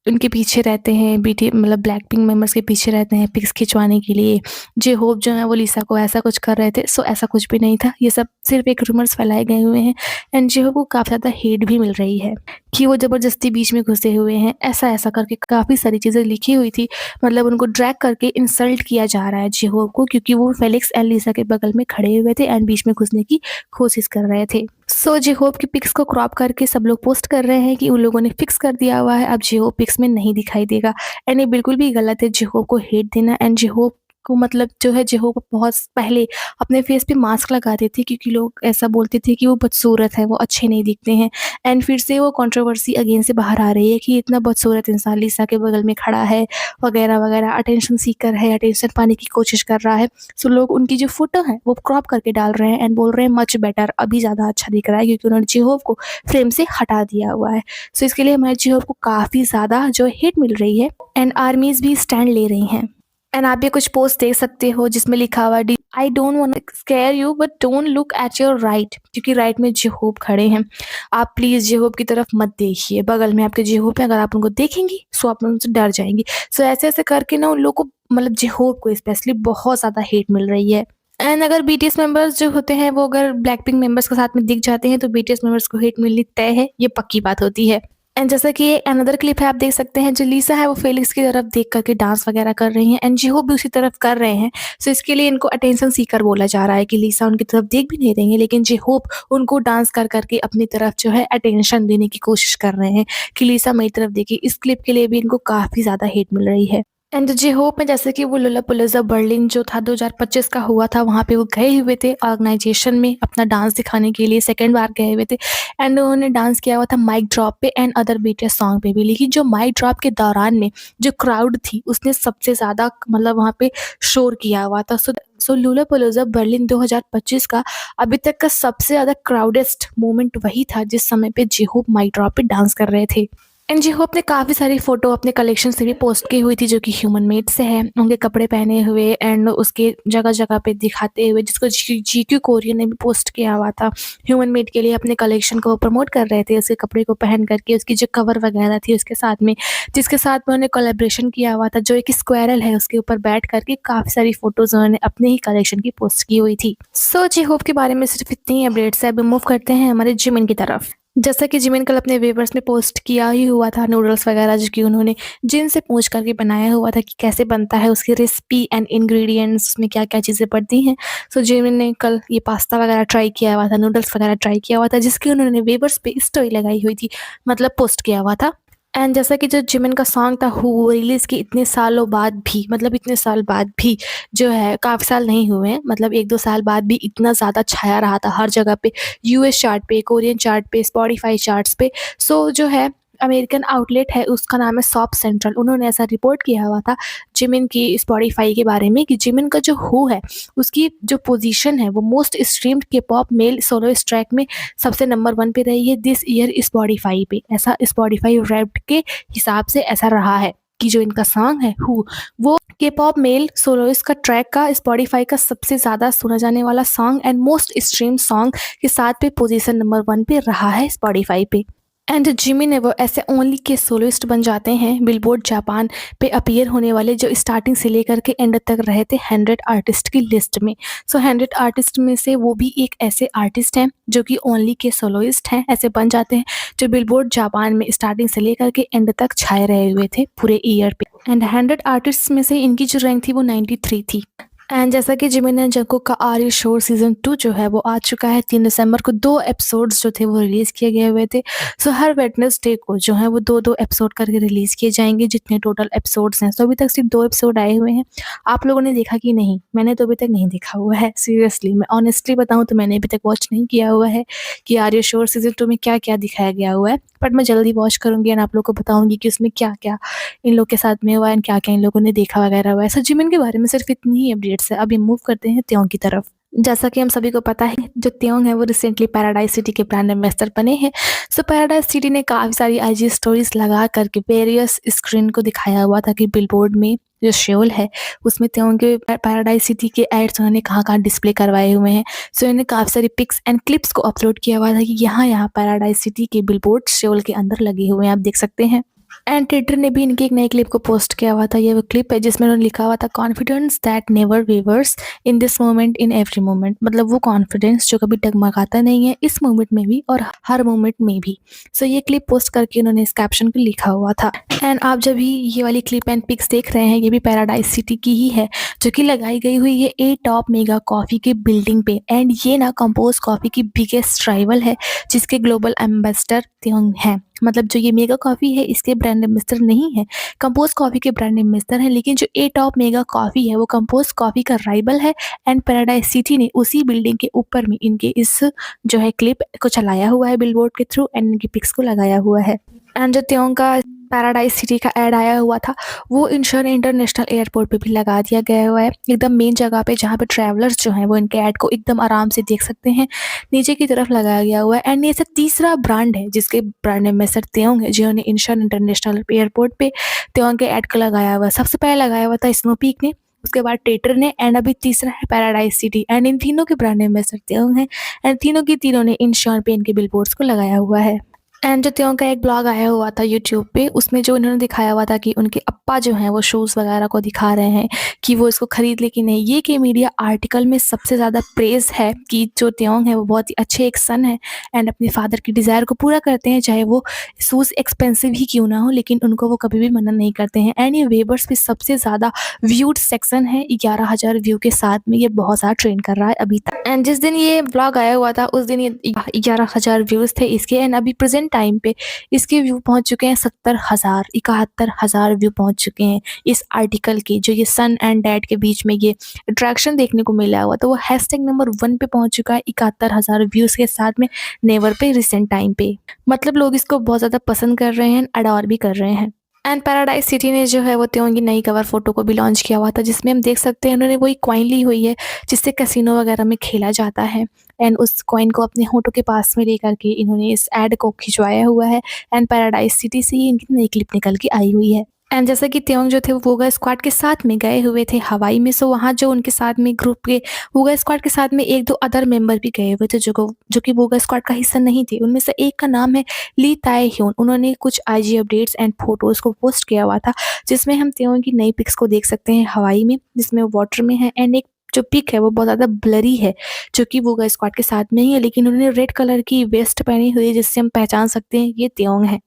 उनके पीछे रहते हैं, बीटी मतलब ब्लैक पिंक मेंबर्स के पीछे रहते हैं पिक्स खिंचवाने के लिए। जे होप जो है वो लिसा को ऐसा कुछ कर रहे थे, सो ऐसा कुछ भी नहीं था, ये सब सिर्फ एक रूमर्स फैलाए गए हुए हैं एंड जे होप को काफ़ी ज़्यादा हेट भी मिल रही है कि वो ज़बरदस्ती बीच में घुसे हुए हैं, ऐसा-ऐसा करके काफ़ी सारी चीज़ें लिखी हुई थी। मतलब उनको ड्रैग करके इंसल्ट किया जा रहा है जे होप को, क्योंकि वो फेलिक्स एंड लिसा के बगल में खड़े हुए थे एंड बीच में घुसने की कोशिश कर रहे थे। सो जे होप की पिक्स को क्रॉप करके सब लोग पोस्ट कर रहे हैं कि उन लोगों ने फिक्स कर दिया हुआ है, अब जे होप पिक्स में नहीं दिखाई देगा एंड ये बिल्कुल भी गलत है जे होप को हेट देना एंड जे होप को मतलब जो है जेहोप बहुत पहले अपने फेस पे मास्क लगाते थे क्योंकि लोग ऐसा बोलते थे कि वो बदसूरत है, वो अच्छे नहीं दिखते हैं। एंड फिर से वो कंट्रोवर्सी अगेन से बाहर आ रही है कि इतना बदसूरत इंसान लिसा के बगल में खड़ा है वगैरह वगैरह, अटेंशन सीकर है, अटेंशन पाने की कोशिश कर रहा है। सो लोग उनकी जो फोटो है वो क्रॉप करके डाल रहे हैं एंड बोल रहे हैं मच बेटर, अभी ज़्यादा अच्छा दिख रहा है क्योंकि उन्होंने जेहोप को फ्रेम से हटा दिया हुआ है। सो इसके लिए हमारे जेहोप को काफ़ी ज़्यादा जो हिट मिल रही है एंड आर्मीज भी स्टैंड ले रही हैं। एंड आप ये कुछ पोस्ट देख सकते हो जिसमें लिखा हुआ है I don't want to scare you but don't look at your right, क्योंकि राइट में जेहोप खड़े हैं। आप प्लीज जेहोप की तरफ मत देखिए, बगल में आपके जेहोप है, अगर आप उनको देखेंगी सो आप उनसे डर जाएंगी। सो ऐसे ऐसे करके ना उन लोगों को मतलब जेहोप को स्पेशली बहुत ज़्यादा हेट मिल रही है। एंड अगर बीटीएस मेंबर्स जो होते हैं वो अगर ब्लैक पिंक मेंबर्स के साथ में दिख जाते हैं तो बीटीएस मेंबर्स को हिट मिलनी तय है, ये पक्की बात होती है। एंड जैसा कि ये अनदर क्लिप है, आप देख सकते हैं जो लिसा है वो फेलिक्स की तरफ देख करके डांस वगैरह कर रही हैं एंड जेहोप भी उसी तरफ कर रहे हैं। सो इसके लिए इनको अटेंशन सीकर बोला जा रहा है कि लिसा उनकी तरफ देख भी नहीं रही है लेकिन जेहोप उनको डांस कर करके अपनी तरफ जो है अटेंशन देने की कोशिश कर रहे हैं कि लिसा मेरी तरफ देखिए। इस क्लिप के लिए भी इनको काफ़ी ज़्यादा हेट मिल रही है। एंड जेहोप में जैसे कि वो लोलापुलेज़ा बर्लिन जो था 2025 का हुआ था, वहाँ पे वो गए हुए थे ऑर्गेनाइजेशन में अपना डांस दिखाने के लिए, सेकंड बार गए हुए थे एंड उन्होंने डांस किया हुआ था माइक ड्रॉप पे एंड अदर बीटीएस सॉन्ग पे भी। लेकिन जो माइक ड्रॉप के दौरान में जो क्राउड थी उसने सबसे ज़्यादा मतलब वहाँ पे शोर किया हुआ था। सो लोलापुलेज़ा बर्लिन 2025 का अभी तक का सबसे ज़्यादा क्राउडेस्ट मोमेंट वही था जिस समय पे जेहोप माइक ड्रॉप पे डांस कर रहे थे। एंड जेहोप ने काफ़ी सारी फ़ोटो अपने कलेक्शन से भी पोस्ट की हुई थी जो कि ह्यूमन मेड से है, उनके कपड़े पहने हुए एंड उसके जगह-जगह पे दिखाते हुए, जिसको जीक्यू कोरियन ने भी पोस्ट किया हुआ था। ह्यूमन मेड के लिए अपने कलेक्शन को प्रमोट कर रहे थे, उसके कपड़े को पहन करके, उसकी जो कवर वगैरह थी उसके साथ में, जिसके साथ में उन्होंने कोलैबोरेशन किया हुआ था, जो एक स्क्वायरल है उसके ऊपर बैठ करके काफ़ी सारी फ़ोटोज़ उन्होंने अपने ही कलेक्शन की पोस्ट की हुई थी। सो जेहोप के बारे में सिर्फ इतनी ही अपडेट्स है। अब मूव करते हैं हमारे जिमिन की तरफ। जैसा कि जिमिन कल अपने व्यूअर्स में पोस्ट किया ही हुआ था नूडल्स वगैरह जो कि उन्होंने जिन से पूछ करके बनाया हुआ था कि कैसे बनता है, उसकी रेसिपी एंड इंग्रेडिएंट्स उसमें क्या-क्या चीज़ें पड़ती हैं। सो जिमिन ने कल ये पास्ता वगैरह ट्राई किया हुआ था, नूडल्स वगैरह ट्राई किया हुआ था जिसकी उन्होंने व्यूअर्स पे स्टोरी लगाई हुई थी, मतलब पोस्ट किया हुआ था। एंड जैसा कि जो जिमिन का सॉन्ग था हू रिलीज़ के इतने सालों बाद भी, मतलब इतने साल बाद भी जो है, काफ़ी साल नहीं हुए हैं, मतलब 1-2 साल बाद भी इतना ज़्यादा छाया रहा था हर जगह पे, यूएस चार्ट पे, कोरियन चार्ट पे, स्पॉटिफ़ाई चार्ट्स पे। सो जो है अमेरिकन आउटलेट है उसका नाम है सॉप सेंट्रल, उन्होंने ऐसा रिपोर्ट किया हुआ था जिमिन की स्पॉटिफ़ाई के बारे में कि जिमिन का जो हू है उसकी जो पोज़ीशन है वो most streamed K pop male soloist track में सबसे नंबर 1 पे रही है दिस ईयर स्पॉटिफ़ाई पे। ऐसा स्पॉटिफ़ाई रैप्ड के हिसाब से ऐसा रहा है कि जो इनका सॉन्ग है हू, वो के-पॉप मेल सोलोइस्ट का ट्रैक का स्पॉटिफ़ाई का सबसे ज़्यादा सुना जाने वाला song and most streamed song के साथ पे पोज़ीशन नंबर 1 पे रहा है स्पॉटिफ़ाई पे। एंड जिमिन है वो ऐसे ओनली के सोलोइस्ट बन जाते हैं बिलबोर्ड जापान पे अपीयर होने वाले जो स्टार्टिंग से लेकर के एंड तक रहे थे 100 आर्टिस्ट की लिस्ट में। सो 100 आर्टिस्ट में से वो भी एक ऐसे आर्टिस्ट हैं जो कि ओनली के सोलोइस्ट हैं, ऐसे बन जाते हैं जो बिलबोर्ड जापान में स्टार्टिंग से लेकर के एंड तक छाए रहे हुए थे पूरे ईयर पे। एंड 100 आर्टिस्ट में से इनकी जो रैंक थी वो 93 थी। एंड जैसा कि जिमिन एंड जंगकुक का आर यू श्योर सीज़न 2 जो है वो आ चुका है। 3 दिसंबर को 2 एपिसोड्स जो थे वो रिलीज़ किए गए हुए थे। सो हर वेडनेसडे को जो है वो 2-2 एपिसोड करके रिलीज़ किए जाएँगे जितने टोटल एपिसोड्स हैं। सो अभी तक सिर्फ 2 एपिसोड आए हुए हैं। आप लोगों ने देखा कि नहीं? मैंने तो अभी तक नहीं देखा हुआ है सीरियसली, मैं ऑनेस्टली बताऊँ तो मैंने अभी तक वॉच नहीं किया हुआ है कि आर यू श्योर सीज़न 2 में क्या-क्या दिखाया गया हुआ है। बट मैं जल्दी वॉच करूँगी एंड आप लोग को बताऊँगी कि उसमें क्या-क्या इन लोग के साथ में हुआ एंड क्या-क्या इन लोगों ने देखा वगैरह हुआ है। सो जिमिन के बारे में सिर्फ इतनी ही अपडेट्स है। अभी मूव करते हैं त्योंग की तरफ। जैसा कि हम सभी को पता है जो त्योंग है वो रिसेंटली पैराडाइज सिटी के ब्रांड एम्बेसडर बने हैं। सो पैराडाइज सिटी ने काफ़ी सारी आईजी स्टोरीज लगा करके वेरियस स्क्रीन को दिखाया हुआ था कि बिलबोर्ड में जो शेल है उसमें त्योंग के पैराडाइज सिटी के एड्स उन्होंने कहाँ-कहाँ डिस्प्ले करवाए हुए हैं। सो इन्होंने काफ़ी सारी पिक्स एंड क्लिप्स को अपलोड किया हुआ था कि यहाँ-यहाँ पैराडाइज सिटी के बिलबोर्ड शेल के अंदर लगे हुए हैं, आप देख सकते हैं। एंड ट्विटर ने भी इनकी एक नई क्लिप को पोस्ट किया हुआ था। ये वो क्लिप है जिसमें उन्होंने लिखा हुआ था confidence that never weavers in this moment in every moment, मतलब वो कॉन्फिडेंस जो कभी डगमगाता नहीं है इस मोमेंट में भी और हर मोमेंट में भी। सो ये क्लिप पोस्ट करके उन्होंने इस कैप्शन को लिखा हुआ था। एंड आप जब भी ये वाली क्लिप एंड पिक्स देख रहे हैं ये भी पैराडाइज सिटी की ही है जो कि लगाई गई हुई है ए टॉप मेगा कॉफ़ी की बिल्डिंग पे। एंड ये ना कंपोज कॉफ़ी की बिगेस्ट राइवल है जिसके ग्लोबल एम्बेसडर त्योंग हैं। मतलब जो ये मेगा कॉफ़ी है इसके ब्रांड एम्बेसडर नहीं है, कंपोस्ट कॉफ़ी के ब्रांड एम्बेसडर हैं। लेकिन जो ए टॉप मेगा कॉफ़ी है वो कंपोस्ट कॉफ़ी का राइवल है एंड पैराडाइज़ सिटी ने उसी बिल्डिंग के ऊपर में इनके इस जो है क्लिप को चलाया हुआ है बिलबोर्ड के थ्रू एंड इनकी पिक्स को लगाया हुआ है। एंड जो त्यों का पैराडाइज़ सिटी का ऐड आया हुआ था वो इंशोर इंटरनेशनल एयरपोर्ट पे भी लगा दिया गया हुआ है, एकदम मेन जगह पे जहाँ पे ट्रैवलर्स जो हैं वो इनके ऐड को एकदम आराम से देख सकते हैं। नीचे की तरफ लगाया गया हुआ है एंड ये सब तीसरा ब्रांड है जिसके ब्रांड एम्बेसडर त्यों है जिन्होंने इंशोर इंटरनेशनल एयरपोर्ट पे त्यों के ऐड को लगाया हुआ है। सबसे पहले लगाया हुआ था स्नोपीक ने, उसके बाद टेटर ने एंड अभी तीसरा है पैराडाइज़ सिटी एंड इन तीनों के ब्रांड एम्बेसडर त्यों हैं एंड तीनों की तीनों ने इंशोर पे इनके बिलबोर्ड्स को लगाया हुआ है। एंड जो त्यों का एक ब्लॉग आया हुआ था यूट्यूब पे उसमें जो इन्होंने दिखाया हुआ था कि उनके अप्पा जो हैं वो शूज़ वगैरह को दिखा रहे हैं कि वो इसको खरीद ले कि नहीं। ये कि मीडिया आर्टिकल में सबसे ज़्यादा प्रेज़ है कि जो त्यों है वो बहुत ही अच्छे एक सन है एंड अपने फादर की डिज़ायर को पूरा करते हैं, चाहे वो शूज़ एक्सपेंसिव ही क्यों ना हो, लेकिन उनको वो कभी भी मना नहीं करते हैं। एंड ये वेबर्स पे सबसे ज़्यादा व्यूड सेक्शन है, 11,000 व्यू के साथ में ये बहुत ज़्यादा ट्रेंड कर रहा है अभी तक। एंड जिस दिन ये ब्लॉग आया हुआ था उस दिन ये 11,000 व्यूज़ थे इसके एंड अभी प्रेजेंट टाइम पे इसके व्यू पहुंच चुके हैं 70,000, 71,000 व्यू पहुंच चुके हैं इस आर्टिकल के। जो ये सन एंड डैड के बीच में ये अट्रैक्शन देखने को मिला हुआ तो वो हैशटैग नंबर 1 पे पहुंच चुका है 71,000 व्यूज़ के साथ में नेवर पे रिसेंट टाइम पे। मतलब लोग इसको बहुत ज़्यादा पसंद कर रहे हैं, अडॉर भी कर रहे हैं। एंड पैराडाइज़ सिटी ने जो है वो त्यों की नई कवर फ़ोटो को भी लॉन्च किया हुआ था जिसमें हम देख सकते हैं उन्होंने वही कॉइन ली हुई है जिससे कैसीनो वगैरह में खेला जाता है एंड उस कॉइन को अपने होठों के पास में लेकर के इन्होंने इस ऐड को खिंचवाया हुआ है एंड पैराडाइज़ सिटी से ही इनकी नई क्लिप निकल के आई हुई है। एंड जैसा कि त्यों जो थे वो वोगा स्क्वाड के साथ में गए हुए थे हवाई में, सो वहाँ जो उनके साथ में ग्रुप के वोगा स्क्वाड के साथ में 1-2 अदर मेंबर भी गए हुए थे जो कि वोगा स्क्वाड का हिस्सा नहीं थे। उनमें से एक का नाम है ली ताए ह्यून। उन्होंने कुछ आईजी अपडेट्स एंड फोटोज़ को पोस्ट किया हुआ था जिसमें हम त्यों की नई पिक्स को देख सकते हैं हवाई में, जिसमें वो वाटर में है एंड एक जो पिक है वो बहुत ज़्यादा ब्लरी है जो कि वोगा स्क्वाड के साथ में ही है, लेकिन उन्होंने रेड कलर की वेस्ट पहनी हुई है जिससे हम पहचान सकते हैं ये त्यों है।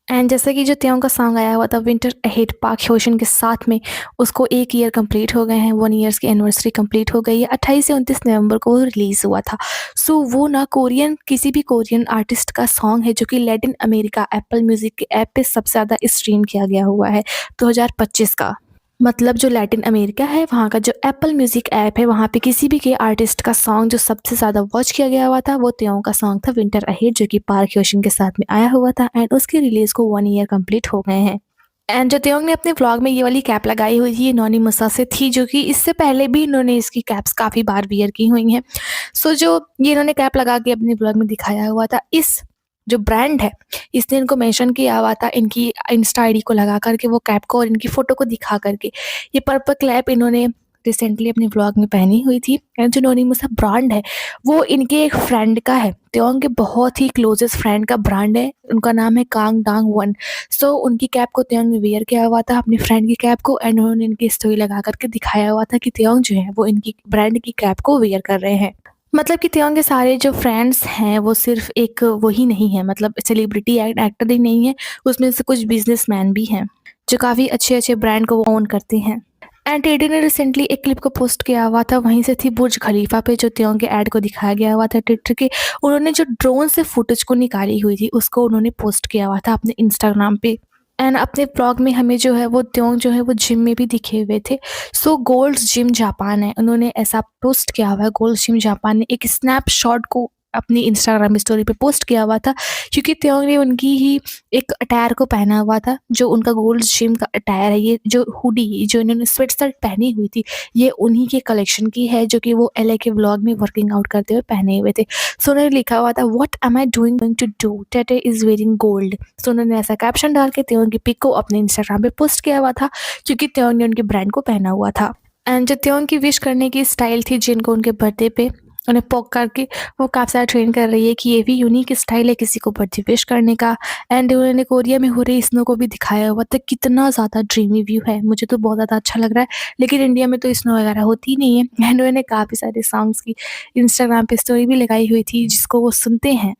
एंड जैसे कि जो त्यों का सॉन्ग आया हुआ था विंटर अहेड पार्क ह्योशन के साथ में, उसको 1 ईयर कंप्लीट हो गए हैं, 1 ईयर्स की एनिवर्सरी कंप्लीट हो गई है। 28 से 29 नवंबर को रिलीज़ हुआ था। सो वो ना कोरियन किसी भी कोरियन आर्टिस्ट का सॉन्ग है जो कि लैटिन अमेरिका एप्पल म्यूज़िक के ऐप पे सबसे ज़्यादा स्ट्रीम किया गया हुआ है 2025 का। मतलब जो लैटिन अमेरिका है वहाँ का जो एप्पल म्यूज़िक ऐप है वहाँ पे किसी भी के आर्टिस्ट का सॉन्ग जो सबसे ज़्यादा वॉच किया गया हुआ था वो त्यों का सॉन्ग था विंटर अहेड जो कि पार्क ह्योशन के साथ में आया हुआ था एंड उसकी रिलीज़ को 1 ईयर कंप्लीट हो गए हैं। एंड जो त्यों ने अपने व्लॉग में ये वाली कैप लगाई हुई थी ये नॉनी मुसा से थी जो कि इससे पहले भी इन्होंने इसकी कैप्स काफ़ी बार वियर की हुई हैं। सो जो ये इन्होंने कैप लगा के अपने व्लॉग में दिखाया हुआ था, इस जो ब्रांड है इसने इनको मेंशन किया हुआ था इनकी इंस्टा आईडी को लगा करके वो कैप को और इनकी फ़ोटो को दिखा करके। ये पर्पल कैप इन्होंने रिसेंटली अपने व्लॉग में पहनी हुई थी एंड जो नोनी मुसा ब्रांड है वो इनके एक फ्रेंड का है, त्यों के बहुत ही क्लोजेस्ट फ्रेंड का ब्रांड है, उनका नाम है कांग डांग वन। सो उनकी कैप को त्यों ने वियर किया हुआ था अपने फ्रेंड की कैप को एंड उन्होंने इनकी स्टोरी लगा करके दिखाया हुआ था कि त्यों जो है वो इनकी ब्रांड की कैप को वियर कर रहे हैं। मतलब कि त्यों के सारे जो फ्रेंड्स हैं वो सिर्फ एक वही नहीं है, मतलब सेलिब्रिटी एक्टर ही नहीं है, उसमें से कुछ बिजनेसमैन भी हैं जो काफ़ी अच्छे-अच्छे ब्रांड को ओन करते हैं। एंड टेडी ने रिसेंटली एक क्लिप को पोस्ट किया हुआ था, वहीं से थी बुर्ज खलीफा पे जो त्यों के ऐड को दिखाया गया हुआ था ट्विटर के। उन्होंने जो ड्रोन से फुटेज को निकाली हुई थी उसको उन्होंने पोस्ट किया हुआ था अपने इंस्टाग्राम पे एंड अपने ब्लॉग में हमें जो है वो त्यों जो है वो जिम में भी दिखे हुए थे। सो गोल्ड्स जिम जापान है, उन्होंने ऐसा पोस्ट किया हुआ है, गोल्ड्स जिम जापान ने एक स्नैपशॉट को अपनी इंस्टाग्राम स्टोरी पे पोस्ट किया हुआ था क्योंकि त्यों ने उनकी ही एक अटायर को पहना हुआ था जो उनका गोल्ड्स जिम का अटायर है। ये जो हुडी जो इन्होंने स्वेट शर्ट पहनी हुई थी ये उन्हीं के कलेक्शन की है जो कि वो LA के व्लॉग में वर्किंग आउट करते हुए पहने हुए थे। सो उन्होंने लिखा हुआ था what am I doing going to do, Tete is wearing gold. So उन्होंने ऐसा कैप्शन डाल के त्यों की पिक को अपने इंस्टाग्राम पे पोस्ट किया हुआ था क्योंकि त्यों ने उनके ब्रांड को पहना हुआ था। एंड जो त्यों की विश करने की स्टाइल थी जिनको उनके बर्थडे पे उन्हें पोक करके वो काफ़ी ज़्यादा ट्रेन कर रही है कि ये भी यूनिक स्टाइल है किसी को बर्थडे विश करने का। एंड उन्होंने कोरिया में हो रही स्नो को भी दिखाया हुआ था, कितना ज़्यादा ड्रीमी व्यू है, मुझे तो बहुत ज़्यादा अच्छा लग रहा है। लेकिन इंडिया में तो स्नो वगैरह होती नहीं है एंड उन्होंने काफ़ी सारे सॉन्ग्स की इंस्टाग्राम पे स्टोरी भी लगाई हुई थी जिसको वो सुनते हैं।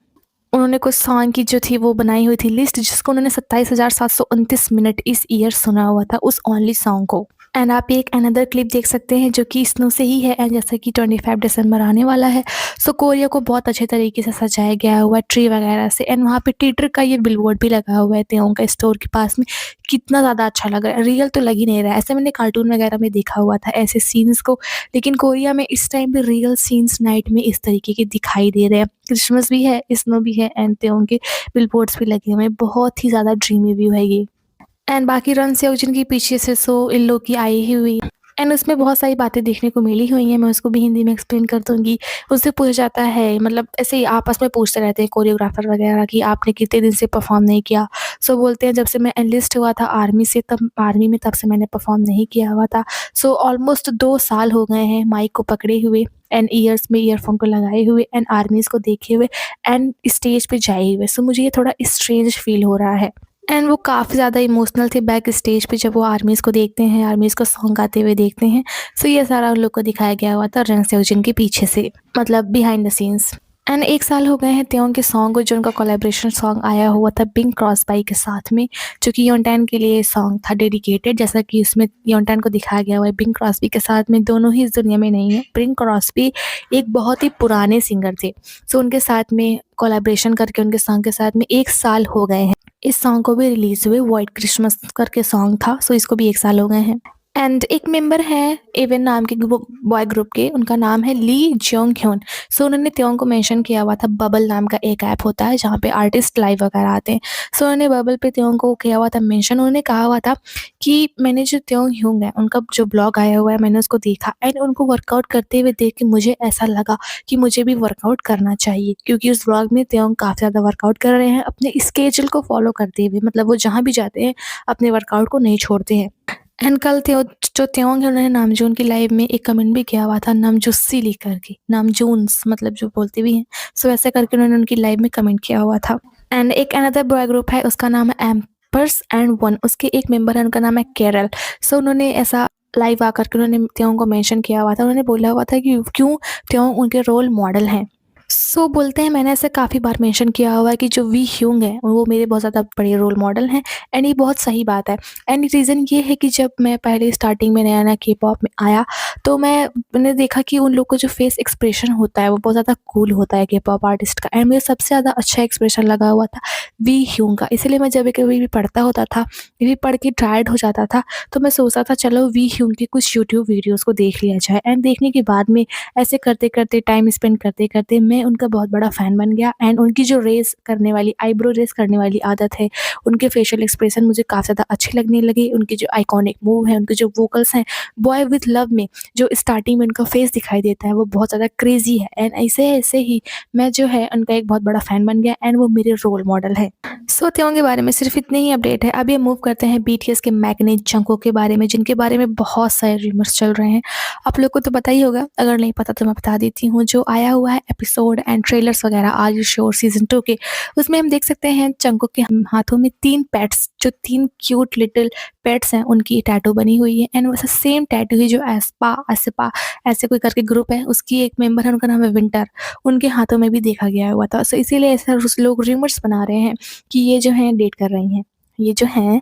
उन्होंने कुछ सॉन्ग की जो थी वो बनाई हुई थी लिस्ट जिसको उन्होंने 27,729 मिनट इस ईयर सुना हुआ था उस ओनली सॉन्ग को। एंड आप एक अनदर क्लिप देख सकते हैं जो कि स्नो से ही है एंड जैसा कि 25 दिसंबर आने वाला है, सो कोरिया को बहुत अच्छे तरीके से सजाया गया हुआ है ट्री वगैरह से एंड वहाँ पे टीटर का ये बिलबोर्ड भी लगा हुआ है तेओं का स्टोर के पास में। कितना ज़्यादा अच्छा लग रहा है, रियल तो लग ही नहीं रहा है, ऐसे मैंने कार्टून वगैरह में देखा हुआ था ऐसे सीन्स को, लेकिन कोरिया में इस टाइम पे रियल सीन्स नाइट में इस तरीके के दिखाई दे रहे हैं। क्रिसमस भी है, स्नो भी है एंड तेओं के बिलबोर्ड्स भी लगे हुए हैं। बहुत ही ज़्यादा ड्रीमी व्यू है ये। एंड बाकी रन सेओजन के पीछे से सो इन लोग की आई ही हुई एंड उसमें बहुत सारी बातें देखने को मिली हुई हैं, मैं उसको भी हिंदी में एक्सप्लेन कर दूँगी। उससे पूछा जाता है, मतलब ऐसे ही आपस में पूछते रहते हैं कोरियोग्राफर वगैरह कि आपने कितने दिन से परफॉर्म नहीं किया। सो बोलते हैं जब से मैं एनलिस्ट हुआ था आर्मी से, तब आर्मी में तब से मैंने परफॉर्म नहीं किया हुआ था। सो ऑलमोस्ट 2 साल हो गए हैं माइक को पकड़े हुए एंड ईयर्स में ईयरफ़ोन को लगाए हुए एंड आर्मीज़ को देखे हुए एंड स्टेज पे जाए हुए। सो मुझे ये थोड़ा स्ट्रेंज फ़ील हो रहा है। एंड वो काफ़ी ज़्यादा इमोशनल थे बैक स्टेज पे जब वो आर्मीज़ को देखते हैं, आर्मीज़ को सॉन्ग गाते हुए देखते हैं। सो ये सारा उन लोग को दिखाया गया हुआ था रन सेओजन के पीछे से, मतलब बिहाइंड द सीन्स। एंड 1 साल हो गए हैं तेओं के सॉन्ग को, जो उनका कोलैबोरेशन सॉन्ग आया हुआ था बिंग क्रॉसबाई के साथ में, जो कि योंटेन के लिए सॉन्ग था डेडिकेटेड, जैसा कि उसमें योंटेन को दिखाया गया हुआ है बिंग क्रॉस्बी के साथ में। दोनों ही इस दुनिया में नहीं है। बिंग क्रॉस्बी एक बहुत ही पुराने सिंगर थे, सो उनके साथ में कोलैबोरेशन करके उनके सॉन्ग के साथ में 1 साल हो गए हैं। इस सॉन्ग को भी रिलीज़ हुए, व्हाइट क्रिसमस करके सॉन्ग था, सो इसको भी 1 साल हो गए हैं। एंड एक मेंबर है एवन नाम के बॉय ग्रुप के, उनका नाम है ली जोंग ह्योन। सो उन्होंने तेओं को मेंशन किया हुआ था, बबल नाम का एक ऐप होता है जहाँ पे आर्टिस्ट लाइव वगैरह आते हैं। सो उन्होंने बबल पे तेओं को किया हुआ था मेंशन। उन्होंने कहा हुआ था कि मैंने जो तेओं ह्योंग है उनका जो ब्लॉग आया हुआ है मैंने उसको देखा एंड उनको वर्कआउट करते हुए देख के मुझे ऐसा लगा कि मुझे भी वर्कआउट करना चाहिए, क्योंकि उस ब्लॉग में तेओं काफ़ी ज़्यादा वर्कआउट कर रहे हैं अपने स्केड्यूल को फॉलो करते हुए, मतलब वो जहाँ भी जाते हैं अपने वर्कआउट को नहीं छोड़ते हैं। एंड कल जो त्योंग है उन्होंने नामजून की लाइव में एक कमेंट भी किया हुआ था, नामजूसी लिख करके, नामजून्स मतलब जो बोलते भी हैं, सो ऐसे करके उन्होंने उनकी लाइव में कमेंट किया हुआ था। एंड एक अनदर बॉय ग्रुप है, उसका नाम है एम्पर्स एंड वन, उसके एक मेंबर है उनका नाम है केरल। सो उन्होंने ऐसा लाइव आकर के उन्होंने त्योंग को मेंशन किया हुआ था। उन्होंने बोला हुआ था कि क्यों त्योंग उनके रोल मॉडल हैं। सो बोलते हैं, मैंने ऐसे काफ़ी बार मेंशन किया हुआ है कि जो वी ह्यूंग है वो मेरे बहुत ज़्यादा बड़े रोल मॉडल हैं एंड ये बहुत सही बात है। एंड रीज़न ये है कि जब मैं पहले स्टार्टिंग में नया-नया के-पॉप में आया, तो मैंने देखा कि उन लोग का जो फेस एक्सप्रेशन होता है वो बहुत ज़्यादा कूल होता है के-पॉप आर्टिस्ट का, एंड मुझे सबसे ज़्यादा अच्छा एक्सप्रेशन लगा हुआ था वी ह्यूंग का। इसीलिए मैं जब भी कभी भी पढ़ता होता था, कभी पढ़ के टायर्ड हो जाता था, तो मैं सोचता था चलो वी ह्यूंग की कुछ यूट्यूब वीडियोज़ को देख लिया जाए। एंड देखने के बाद में ऐसे करते-करते, टाइम स्पेंड करते-करते मैं उनका बहुत बड़ा फ़ैन बन गया एंड उनकी जो रेज़ करने वाली, आईब्रो रेज़ करने वाली आदत है, उनके फेशियल एक्सप्रेशन मुझे काफ़ी ज़्यादा अच्छे लगने लगे। उनके जो आइकॉनिक मूव हैं, उनके जो वोकल्स हैं, बॉय विथ लव में जो स्टार्टिंग में उनका फेस दिखाई देता है, वो बहुत ज़्यादा क्रेज़ी है एंड ऐसे-ऐसे ही मैं जो है उनका एक बहुत बड़ा फ़ैन बन गया एंड वो मेरे रोल मॉडल हैं। सो त्यों के बारे में सिर्फ इतने ही अपडेट है। अब ये मूव करते हैं बीटीएस के मैग्नेट जंगकुक के बारे में, जिनके बारे में बहुत सारे रूमर्स चल रहे हैं। आप लोग को तो पता ही होगा, अगर नहीं पता तो मैं बता देती हूँ। जो आया हुआ है एपिसोड एंड ट्रेलर्स वगैरह आर यू श्योर सीज़न 2 के, उसमें हम देख सकते हैं जंगकुक के हाथों में 3 पेट्स, जो 3 क्यूट लिटिल पेट्स हैं, उनकी टैटू बनी हुई है एंड वैसे सेम टैटू ही जो एस्पा ऐसे कोई करके ग्रुप है, उसकी एक मेंबर है, उनका नाम है विंटर, उनके हाथों में भी देखा गया हुआ था। सो इसीलिए ऐसा लोग रूमर्स बना रहे हैं कि ये जो हैं डेट कर रही हैं। ये जो हैं,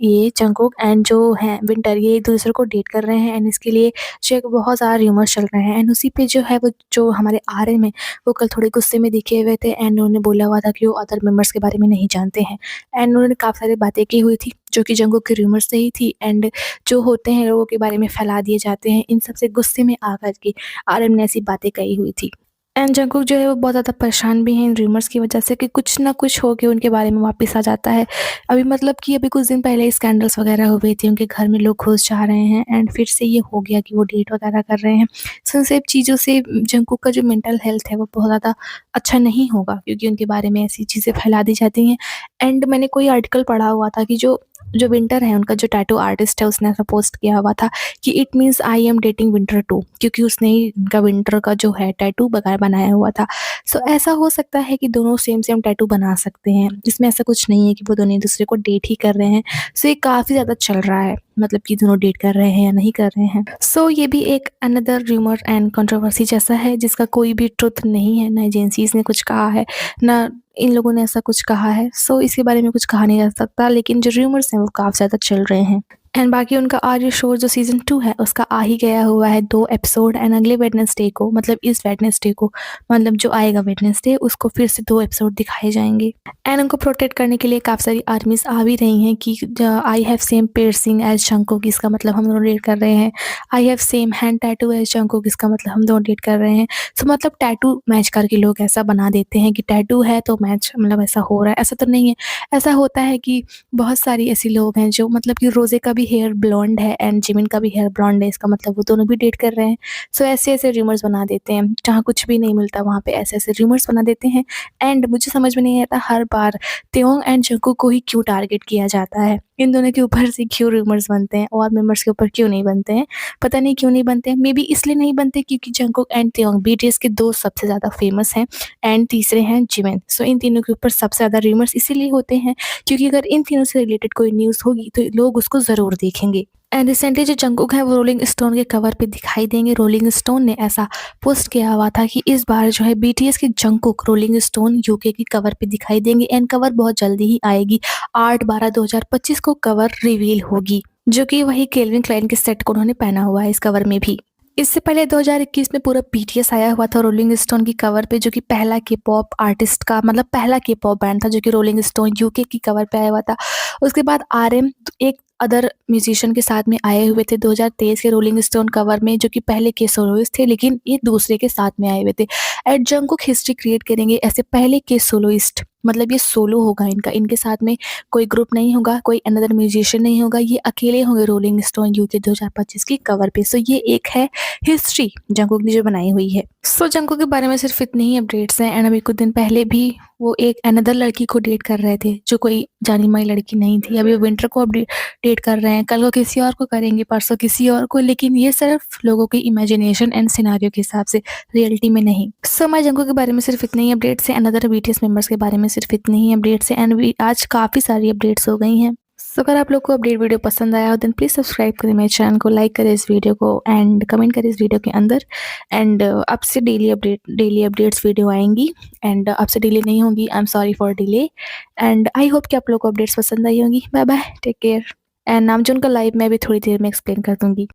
ये जंगकुक एंड जो हैं विंटर, ये एक-दूसरे को डेट कर रहे हैं एंड इसके लिए जो एक बहुत ज़्यादा रूमर्स चल रहे हैं एंड उसी पे जो है वो जो हमारे आर्यन में, वो कल थोड़े गुस्से में दिखे हुए थे एंड उन्होंने बोला हुआ था कि वो अदर मेंबर्स के बारे में नहीं जानते हैं एंड उन्होंने काफ़ी सारी बातें की हुई थी जो कि जंगकुक के रूमर्स से ही थी एंड जो होते हैं लोगों के बारे में फैला दिए जाते हैं। इन सब से गुस्से में आकर के आर्यन ने ऐसी बातें कही हुई थी। एंड जंगकुक जो है वो बहुत ज़्यादा परेशान भी हैं इन रूमर्स की वजह से कि कुछ ना कुछ हो के उनके बारे में वापस आ जाता है। अभी मतलब कि अभी कुछ दिन पहले स्कैंडल्स वगैरह हो गई थी, उनके घर में लोग घुस जा रहे हैं एंड फिर से ये हो गया कि वो डेट वगैरह कर रहे हैं। सो इन सब चीज़ों से जंगकुक का जो मेंटल हेल्थ है वो बहुत ज़्यादा अच्छा नहीं होगा, क्योंकि उनके बारे में ऐसी चीज़ें फैला दी जाती हैं। एंड मैंने कोई आर्टिकल पढ़ा हुआ था कि जो जो विंटर है, उनका जो टैटू आर्टिस्ट है, उसने ऐसा पोस्ट किया हुआ था कि it means I am dating Winter too, क्योंकि उसने ही उनका विंटर का जो है टैटू वगैरह बनाया हुआ था। सो ऐसा हो सकता है कि दोनों सेम टैटू बना सकते हैं। इसमें ऐसा कुछ नहीं है कि वो दोनों एक-दूसरे को डेट ही कर रहे हैं। सो ये काफ़ी ज़्यादा चल रहा है, मतलब कि दोनों डेट कर रहे हैं या नहीं कर रहे हैं। सो ये भी एक अनदर रूमर एंड कंट्रोवर्सी जैसा है, जिसका कोई भी ट्रुथ नहीं है, ना एजेंसीज़ ने कुछ कहा है, ना इन लोगों ने ऐसा कुछ कहा है। सो इसके बारे में कुछ कहा नहीं जा सकता, लेकिन जो रूमर्स हैं वो काफ़ी ज़्यादा चल रहे हैं। एंड बाकी उनका आर्य शो जो सीज़न 2 है उसका आ ही गया हुआ है 2 एपिसोड एंड अगले वेडनेसडे को मतलब इस वेडनेसडे को मतलब जो आएगा वेडनेसडे उसको फिर से 2 एपिसोड दिखाए जाएँगे। एंड उनको प्रोटेक्ट करने के लिए काफ़ी सारी आर्मीज़ आ भी रही हैं कि I have same piercing as Jungkook इसका मतलब हम दोनों डेट कर रहे हैं। I have same hand tattoo as Jungkook इसका मतलब हम दोनों डेट कर रहे हैं। सो मतलब टैटू मैच करके लोग ऐसा बना देते हैं कि टैटू है तो मैच मतलब ऐसा हो रहा है, ऐसा तो नहीं है। ऐसा होता है कि बहुत सारी ऐसी लोग हैं जो मतलब कि रोज़े का भी हेयर ब्लॉन्ड है एंड जिमिन का भी हेयर ब्लॉन्ड है, इसका मतलब वो दोनों भी डेट कर रहे हैं। सो ऐसे-ऐसे रूमर्स बना देते हैं, जहाँ कुछ भी नहीं मिलता वहाँ पे ऐसे-ऐसे रूमर्स बना देते हैं। एंड मुझे समझ में नहीं आता हर बार त्योंग एंड जंगकुक को ही क्यों टारगेट किया जाता है? इन दोनों के ऊपर से क्यों रूमर्स बनते हैं और मेंबर्स के ऊपर क्यों नहीं बनते हैं? पता नहीं क्यों नहीं बनते हैं, मेबी इसलिए नहीं बनते क्योंकि जंगकुक एंड त्योंग बीटीएस के 2 सबसे ज़्यादा फेमस हैं एंड तीसरे हैं जिमिन। सो इन तीनों के ऊपर सबसे ज़्यादा रूमर्स इसीलिए होते हैं क्योंकि अगर इन तीनों से रिलेटेड कोई न्यूज़ होगी तो लोग उसको ज़रूर देखेंगे। एंड रिसेंटली जो जंगकुक है वो रोलिंग स्टोन के कवर पे दिखाई देंगे। रोलिंग स्टोन ने ऐसा पोस्ट किया हुआ था कि इस बार जो है बीटीएस के जंगकुक रोलिंग स्टोन यूके की कवर पे दिखाई देंगे एंड कवर बहुत जल्दी ही आएगी। 8/12/2025 को कवर रिवील होगी, जो कि वही केल्विन क्लाइन के सेट को उन्होंने पहना हुआ है इस कवर में भी। इससे पहले 2021 में पूरा बीटीएस आया हुआ था रोलिंग स्टोन की कवर पे, जो कि पहला के-पॉप आर्टिस्ट का मतलब पहला के-पॉप बैंड था जो कि रोलिंग स्टोन यूके की कवर पे आया हुआ था। उसके बाद आरएम एक अदर म्यूजिशियन के साथ में आए हुए थे 2023 के रोलिंग स्टोन कवर में, जो कि पहले के सोलोइस्ट थे लेकिन एक दूसरे के साथ में आए हुए थे। एंड जंगकुक हिस्ट्री क्रिएट करेंगे ऐसे पहले के सोलोइस्ट, मतलब ये सोलो होगा इनका, इनके साथ में कोई ग्रुप नहीं होगा, कोई अनदर म्यूजिशियन नहीं होगा, ये अकेले होंगे रोलिंग स्टोन यूके 2025 की कवर पे। सो ये एक है हिस्ट्री जंगकुक ने जो बनाई हुई है। सो जंगकुक के बारे में सिर्फ इतनी ही अपडेट्स हैं एंड अभी कुछ दिन पहले भी वो एक अनदर लड़की को डेट कर रहे थे जो कोई जानी-मानी लड़की नहीं थी। अभी वो विंटर को डेट कर रहे हैं, कल को किसी और को करेंगे, परसों किसी और को, लेकिन ये सिर्फ लोगों की इमेजिनेशन एंड सिनेरियो के हिसाब से, रियलिटी में नहीं। सो मैं जंगकुक के बारे में सिर्फ इतने ही अपडेट्स हैं, अनदर बीटीएस मेंबर्स के बारे में सिर्फ इतनी ही अपडेट्स हैं एंड आज काफ़ी सारी अपडेट्स हो गई हैं। सो अगर आप लोग को अपडेट वीडियो पसंद आया हो देन प्लीज़ सब्सक्राइब करें मेरे चैनल को, लाइक करें इस वीडियो को एंड कमेंट करें इस वीडियो के अंदर। एंड आपसे डेली अपडेट्स वीडियो आएंगी एंड आपसे डिले नहीं होंगी। I am sorry for delay and I hope कि आप लोग को अपडेट्स पसंद आई होंगी। Bye bye, take care. And नामजोन का लाइव मैं भी थोड़ी देर में एक्सप्लेन कर दूंगी।